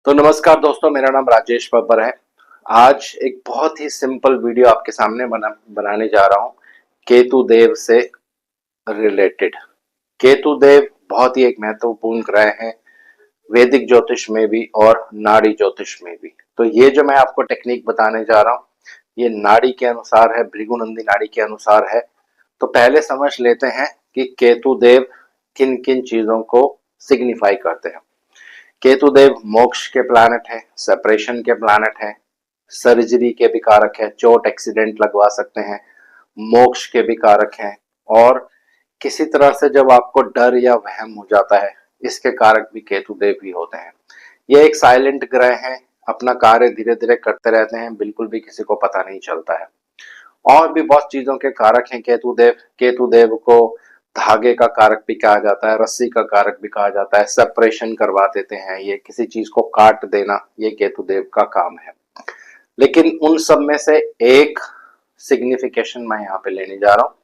तो नमस्कार दोस्तों, मेरा नाम राजेश बब्बर है। आज एक बहुत ही सिंपल वीडियो आपके सामने बनाने जा रहा हूँ केतु देव से रिलेटेड। केतु देव बहुत ही एक महत्वपूर्ण ग्रह है वैदिक ज्योतिष में भी और नाड़ी ज्योतिष में भी। तो ये जो मैं आपको टेक्निक बताने जा रहा हूँ ये नाड़ी के अनुसार है, भृगुनंदी नाड़ी के अनुसार है। तो पहले समझ लेते हैं कि केतु देव किन किन चीजों को सिग्निफाई करते हैं। केतु देव मोक्ष के प्लैनेट है, सेपरेशन के प्लैनेट है, सर्जरी के भी कारक है, चोट एक्सीडेंट लगवा सकते हैं, मोक्ष के भी कारक हैं और किसी तरह से जब आपको डर या वहम हो जाता है इसके कारक भी केतु देव ही होते हैं। ये एक साइलेंट ग्रह है, अपना कार्य धीरे धीरे करते रहते हैं, बिल्कुल भी किसी को पता नहीं चलता है। और भी बहुत चीजों के कारक हैं केतु देव। केतु देव को धागे का कारक भी कहा जाता है, रस्सी का कारक भी कहा जाता है, सेपरेशन करवा देते हैं, ये किसी चीज को काट देना, ये केतु देव का काम है। लेकिन उन सब में से एक सिग्निफिकेशन मैं यहाँ पे लेने जा रहा हूँ।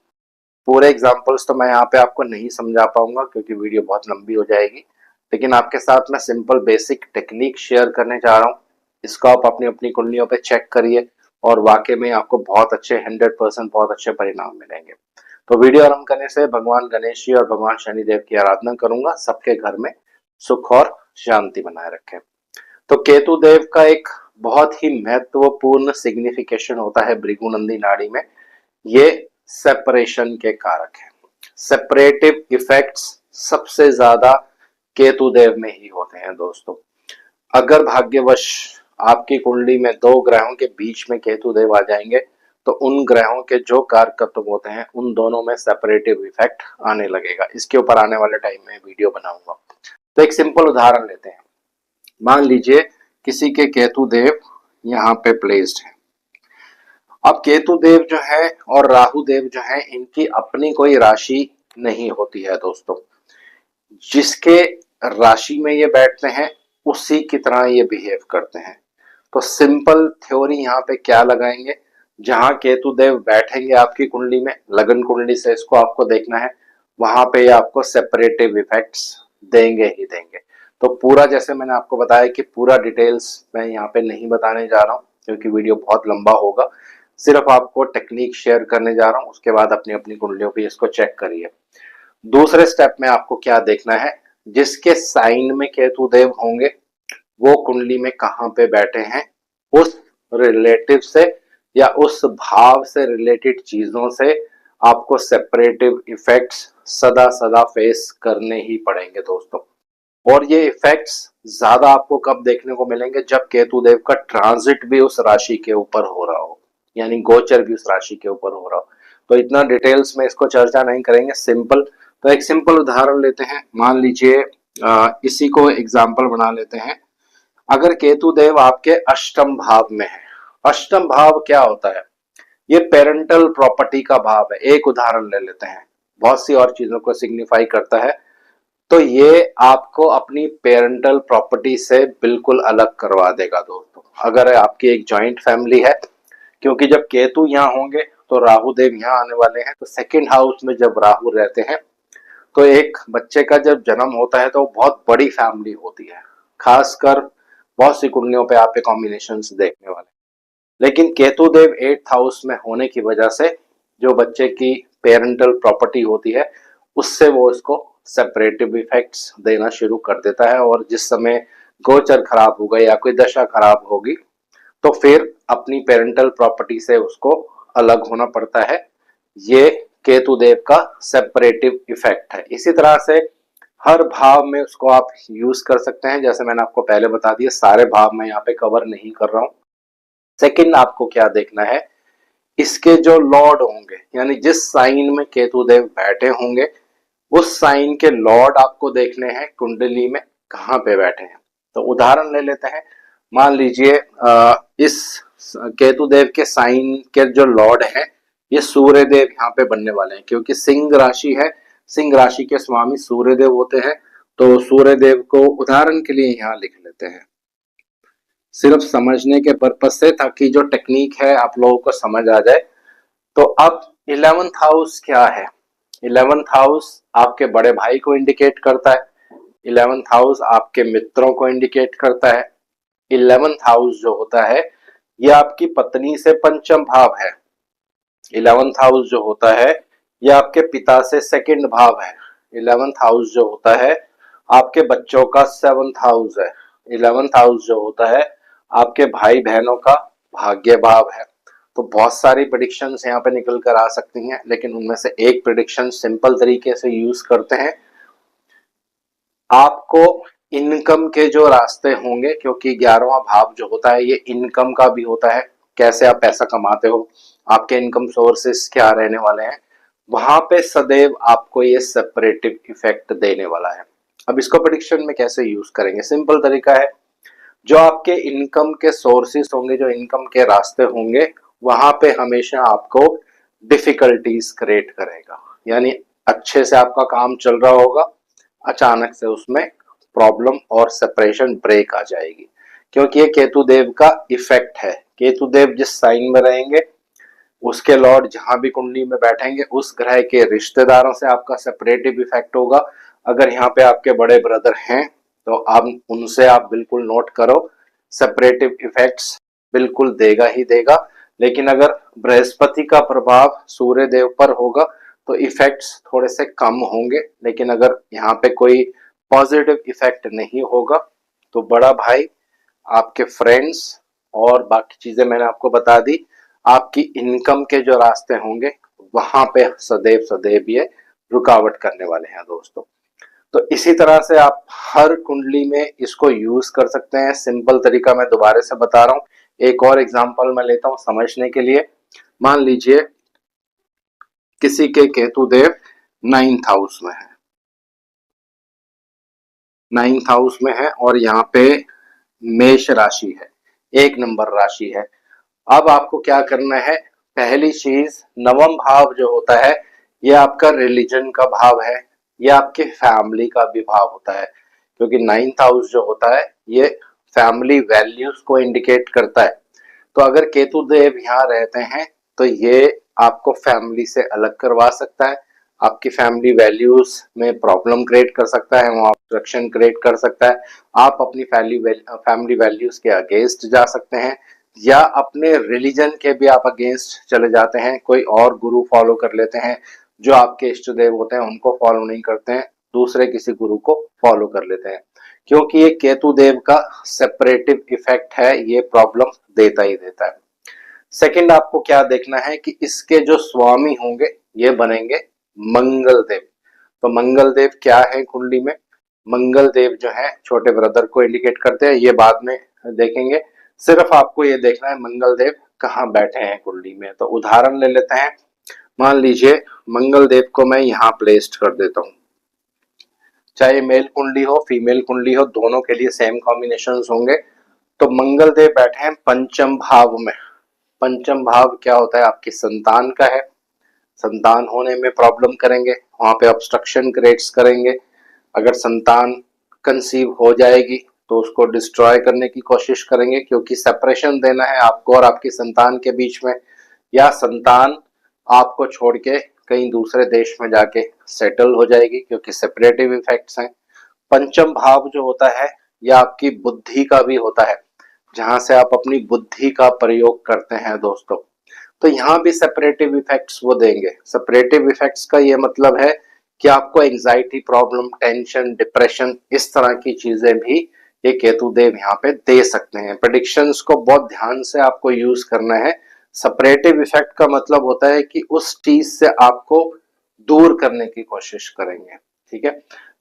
पूरे एग्जाम्पल्स तो मैं यहाँ पे आपको नहीं समझा पाऊंगा क्योंकि वीडियो बहुत लंबी हो जाएगी, लेकिन आपके साथ मैं सिंपल बेसिक टेक्निक शेयर करने जा रहा हूँ। इसको आप अपनी अपनी कुंडलियों पे चेक करिए और वाकई में आपको बहुत अच्छे 100% बहुत अच्छे परिणाम मिलेंगे। तो वीडियो आरंभ करने से भगवान गणेश जी और भगवान शनिदेव की आराधना करूंगा, सबके घर में सुख और शांति बनाए रखें। तो केतु देव का एक बहुत ही महत्वपूर्ण सिग्निफिकेशन होता है भृगुनंदी नाड़ी में, ये सेपरेशन के कारक है। सेपरेटिव इफेक्ट्स सबसे ज्यादा केतु देव में ही होते हैं दोस्तों। अगर भाग्यवश आपकी कुंडली में दो ग्रहों के बीच में केतु देव आ जाएंगे तो उन ग्रहों के जो कारकत्व होते हैं उन दोनों में सेपरेटिव इफेक्ट आने लगेगा। इसके ऊपर आने वाले टाइम में वीडियो बनाऊंगा। तो एक सिंपल उदाहरण लेते हैं। मान लीजिए किसी के केतु देव यहाँ पे प्लेस्ड है। अब केतु देव जो है और राहु देव जो है इनकी अपनी कोई राशि नहीं होती है दोस्तों। जिसके राशि में ये बैठते हैं उसी की तरह ये बिहेव करते हैं। तो सिंपल थ्योरी यहाँ पे क्या लगाएंगे, जहां केतु देव बैठेंगे आपकी कुंडली में, लगन कुंडली से इसको आपको देखना है, वहां पे आपको सेपरेटिव इफेक्ट्स देंगे ही देंगे। तो पूरा जैसे मैंने आपको बताया कि पूरा डिटेल्स मैं यहाँ पे नहीं बताने जा रहा हूँ क्योंकि वीडियो बहुत लंबा होगा। सिर्फ आपको टेक्निक शेयर करने जा रहा हूँ, उसके बाद अपनी अपनी कुंडलियों पे इसको चेक करिए। दूसरे स्टेप में आपको क्या देखना है, जिसके साइन में केतु देव होंगे वो कुंडली में कहाँ पे बैठे हैं, उस रिलेटिव से या उस भाव से रिलेटेड चीजों से आपको सेपरेटिव इफेक्ट्स सदा सदा फेस करने ही पड़ेंगे दोस्तों। और ये इफेक्ट्स ज्यादा आपको कब देखने को मिलेंगे, जब केतु देव का ट्रांजिट भी उस राशि के ऊपर हो रहा हो, यानी गोचर भी उस राशि के ऊपर हो रहा हो। तो इतना डिटेल्स में इसको चर्चा नहीं करेंगे, सिंपल। तो एक सिंपल उदाहरण लेते हैं। मान लीजिए इसी को एग्जाम्पल बना लेते हैं। अगर केतु देव आपके अष्टम भाव में है, अष्टम भाव क्या होता है, ये पेरेंटल प्रॉपर्टी का भाव है। एक उदाहरण ले लेते हैं, बहुत सी और चीजों को सिग्निफाई करता है। तो ये आपको अपनी पेरेंटल प्रॉपर्टी से बिल्कुल अलग करवा देगा दोस्तों, अगर आपकी एक जॉइंट फैमिली है। क्योंकि जब केतु यहाँ होंगे तो राहु देव यहाँ आने वाले हैं। तो सेकेंड हाउस में जब राहु रहते हैं तो एक बच्चे का जब जन्म होता है तो बहुत बड़ी फैमिली होती है। खासकर बहुत सी कुंडलियों पे आप कॉम्बिनेशन देखने वाले। लेकिन केतु देव 8th हाउस में होने की वजह से जो बच्चे की पेरेंटल प्रॉपर्टी होती है उससे वो इसको सेपरेटिव इफेक्ट्स देना शुरू कर देता है। और जिस समय गोचर खराब होगा या कोई दशा खराब होगी तो फिर अपनी पेरेंटल प्रॉपर्टी से उसको अलग होना पड़ता है। ये केतु देव का सेपरेटिव इफेक्ट है। इसी तरह से हर भाव में उसको आप यूज कर सकते हैं। जैसे मैंने आपको पहले बता दिया, सारे भाव में यहाँ पे कवर नहीं कर रहा हूँ। सेकंड, आपको क्या देखना है, इसके जो लॉर्ड होंगे, यानी जिस साइन में केतु देव बैठे होंगे उस साइन के लॉर्ड आपको देखने हैं कुंडली में कहाँ पे बैठे हैं। तो उदाहरण ले लेते हैं। मान लीजिए इस केतु देव के साइन के जो लॉर्ड हैं ये सूर्य देव यहाँ पे बनने वाले हैं। क्योंकि सिंह राशि है, सिंह राशि के स्वामी सूर्य देव होते हैं। तो सूर्य देव को उदाहरण के लिए यहाँ लिख लेते हैं, सिर्फ समझने के पर्पज से, ताकि जो टेक्निक है आप लोगों को समझ आ जाए। तो अब 11th हाउस क्या है, 11th हाउस आपके बड़े भाई को इंडिकेट करता है, 11th हाउस आपके मित्रों को इंडिकेट करता है, 11th हाउस जो होता है ये आपकी पत्नी से पंचम भाव है। 11th हाउस जो होता है ये आपके पिता से सेकंड भाव है। 11th हाउस जो होता है आपके बच्चों का 7th हाउस है। 11th हाउस जो होता है आपके भाई बहनों का भाग्य भाव है। तो बहुत सारी प्रेडिक्शंस यहाँ पे निकल कर आ सकती हैं, लेकिन उनमें से एक प्रेडिक्शन सिंपल तरीके से यूज करते हैं। आपको इनकम के जो रास्ते होंगे, क्योंकि 11वां भाव जो होता है ये इनकम का भी होता है, कैसे आप पैसा कमाते हो, आपके इनकम सोर्सेस क्या रहने वाले हैं, वहां पे सदैव आपको ये सेपरेटिव इफेक्ट देने वाला है। अब इसको प्रेडिक्शन में कैसे यूज करेंगे, सिंपल तरीका है। जो आपके इनकम के सोर्सेस होंगे, जो इनकम के रास्ते होंगे, वहां पे हमेशा आपको डिफिकल्टीज क्रिएट करेगा। यानी अच्छे से आपका काम चल रहा होगा, अचानक से उसमें प्रॉब्लम और सेपरेशन ब्रेक आ जाएगी, क्योंकि ये केतु देव का इफेक्ट है। केतु देव जिस साइन में रहेंगे उसके लॉर्ड जहां भी कुंडली में बैठेंगे उस ग्रह के रिश्तेदारों से आपका सेपरेटिव इफेक्ट होगा। अगर यहाँ पे आपके बड़े ब्रदर हैं तो आप उनसे आप बिल्कुल नोट करो, सेपरेटिव इफेक्ट्स बिल्कुल देगा ही देगा। लेकिन अगर बृहस्पति का प्रभाव सूर्य देव पर होगा तो इफेक्ट्स थोड़े से कम होंगे। लेकिन अगर यहाँ पे कोई पॉजिटिव इफेक्ट नहीं होगा तो बड़ा भाई, आपके फ्रेंड्स और बाकी चीजें मैंने आपको बता दी, आपकी इनकम के जो रास्ते होंगे वहां पे सदैव सदैव ये रुकावट करने वाले हैं दोस्तों। तो इसी तरह से आप हर कुंडली में इसको यूज कर सकते हैं। सिंपल तरीका मैं दोबारा से बता रहा हूं, एक और एग्जांपल मैं लेता हूं समझने के लिए। मान लीजिए किसी के केतु देव 9th हाउस में है, 9th हाउस में है और यहाँ पे मेष राशि है, 1 नंबर राशि है। अब आपको क्या करना है, पहली चीज, नवम भाव जो होता है ये आपका रिलीजन का भाव है, ये आपके फैमिली का भी भाव होता है, क्योंकि 9th हाउस जो होता है ये फैमिली वैल्यूज को इंडिकेट करता है। तो अगर केतु देव यहाँ रहते हैं तो ये आपको फैमिली से अलग करवा सकता है, आपकी फैमिली वैल्यूज में प्रॉब्लम क्रिएट कर सकता है, वहाँ ऑब्स्ट्रक्शन क्रिएट कर सकता है। आप अपनी फैमिली वैल्यूज के अगेंस्ट जा सकते हैं, या अपने रिलीजन के भी आप अगेंस्ट चले जाते हैं, कोई और गुरु फॉलो कर लेते हैं, जो आपके इष्ट देव होते हैं उनको फॉलो नहीं करते हैं, दूसरे किसी गुरु को फॉलो कर लेते हैं, क्योंकि ये केतु देव का सेपरेटिव इफेक्ट है, ये प्रॉब्लम देता ही देता है। सेकंड, आपको क्या देखना है कि इसके जो स्वामी होंगे ये बनेंगे मंगल देव। तो मंगल देव क्या है कुंडली में, मंगल देव जो है छोटे ब्रदर को इंडिकेट करते हैं, ये बाद में देखेंगे। सिर्फ आपको ये देखना है मंगल देव कहाँ बैठे हैं कुंडली में। तो उदाहरण ले लेते हैं, मान लीजिए मंगल देव को मैं यहाँ प्लेस्ड कर देता हूँ, चाहे मेल कुंडली हो फीमेल कुंडली हो, दोनों के लिए सेम कॉम्बिनेशन होंगे। तो मंगल देव बैठे हैं पंचम भाव में। पंचम भाव क्या होता है, आपकी संतान का है, संतान होने में प्रॉब्लम करेंगे, वहां पे ऑब्स्ट्रक्शन क्रिएट्स करेंगे। अगर संतान कंसीव हो जाएगी तो उसको डिस्ट्रॉय करने की कोशिश करेंगे, क्योंकि सेपरेशन देना है आपको और आपकी संतान के बीच में, या संतान आपको छोड़ के कहीं दूसरे देश में जाके सेटल हो जाएगी, क्योंकि सेपरेटिव इफेक्ट्स हैं। पंचम भाव जो होता है यह आपकी बुद्धि का भी होता है, जहां से आप अपनी बुद्धि का प्रयोग करते हैं दोस्तों। तो यहाँ भी सेपरेटिव इफेक्ट्स वो देंगे। सेपरेटिव इफेक्ट्स का ये मतलब है कि आपको एंजाइटी प्रॉब्लम, टेंशन, डिप्रेशन, इस तरह की चीजें भी ये केतु देव यहाँ पे दे सकते हैं। प्रेडिक्शंस को बहुत ध्यान से आपको यूज करना है। सेपरेटिव इफेक्ट का मतलब होता है कि उस चीज से आपको दूर करने की कोशिश करेंगे, ठीक है।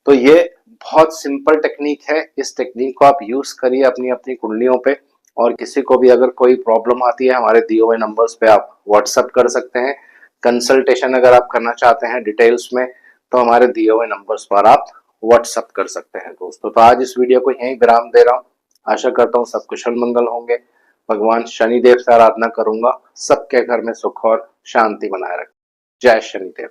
तो ये बहुत सिंपल टेक्निक है, इस टेक्निक को आप यूज करिए अपनी अपनी कुंडलियों पे। और किसी को भी अगर कोई प्रॉब्लम आती है, हमारे दिए हुए नंबर्स पे आप व्हाट्सएप कर सकते हैं। कंसल्टेशन अगर आप करना चाहते हैं डिटेल्स में, तो हमारे दिए हुए नंबर्स पर आप व्हाट्सएप कर सकते हैं दोस्तों। तो आज इस वीडियो को यहीं विराम दे रहा हूँ। आशा करता हूँ सब कुशल मंगल होंगे। भगवान शनिदेव से आराधना करूंगा सबके घर में सुख और शांति बनाए रखें। जय शनिदेव।